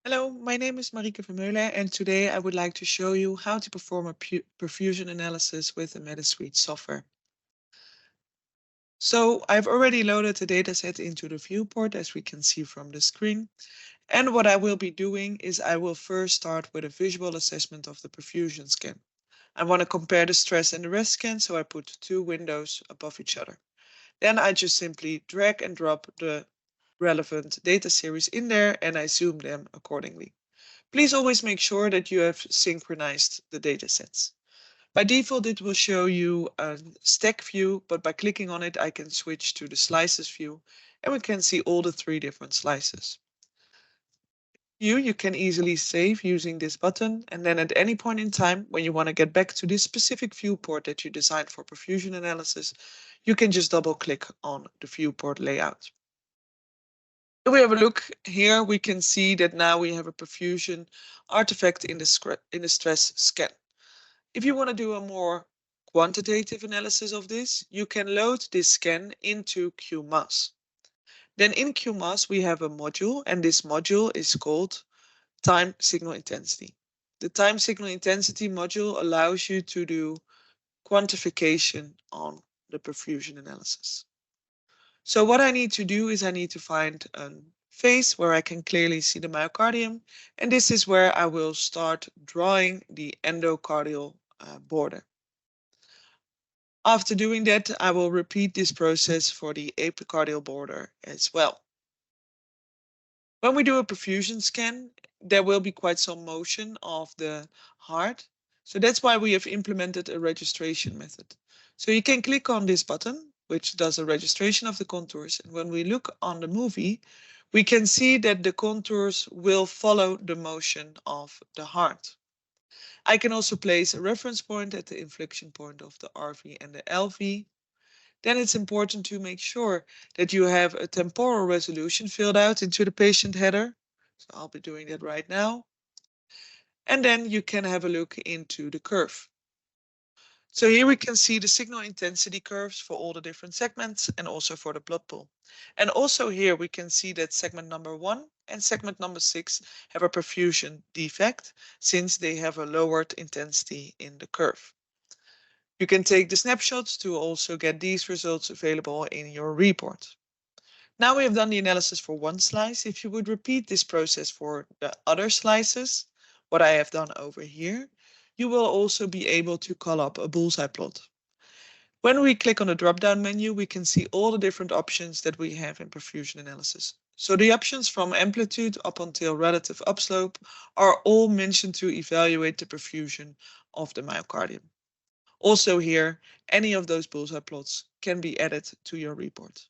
Hello, my name is Marieke Vermeulen, and today I would like to show you how to perform a perfusion analysis with the MetaSuite software. So I've already loaded the dataset into the viewport, as we can see from the screen. And what I will be doing is I will first start with a visual assessment of the perfusion scan. I want to compare the stress and the rest scan, so I put two windows above each other. Then I just simply drag and drop the relevant data series in there and I zoom them accordingly. Please always make sure that you have synchronized the datasets. By default, it will show you a stack view, but by clicking on it, I can switch to the slices view and we can see all the three different slices. You can easily save using this button, and then at any point in time, when you want to get back to this specific viewport that you designed for perfusion analysis, you can just double click on the viewport layout. If we have a look here, we can see that now we have a perfusion artifact in the stress scan. If you want to do a more quantitative analysis of this, you can load this scan into QMAS. Then in QMAS, we have a module, and this module is called time signal intensity. The time signal intensity module allows you to do quantification on the perfusion analysis. So what I need to do is I need to find a phase where I can clearly see the myocardium, and this is where I will start drawing the endocardial border. After doing that, I will repeat this process for the epicardial border as well. When we do a perfusion scan, there will be quite some motion of the heart. So that's why we have implemented a registration method. So you can click on this button, which does a registration of the contours. And when we look on the movie, we can see that the contours will follow the motion of the heart. I can also place a reference point at the inflection point of the RV and the LV. Then it's important to make sure that you have a temporal resolution filled out into the patient header. So I'll be doing that right now. And then you can have a look into the curve. So here we can see the signal intensity curves for all the different segments and also for the blood pool. And also here we can see that segment number 1 and segment number 6 have a perfusion defect since they have a lowered intensity in the curve. You can take the snapshots to also get these results available in your report. Now we have done the analysis for one slice. If you would repeat this process for the other slices, what I have done over here, you will also be able to call up a bullseye plot. When we click on the drop-down menu, we can see all the different options that we have in perfusion analysis. So the options from amplitude up until relative upslope are all mentioned to evaluate the perfusion of the myocardium. Also here, any of those bullseye plots can be added to your report.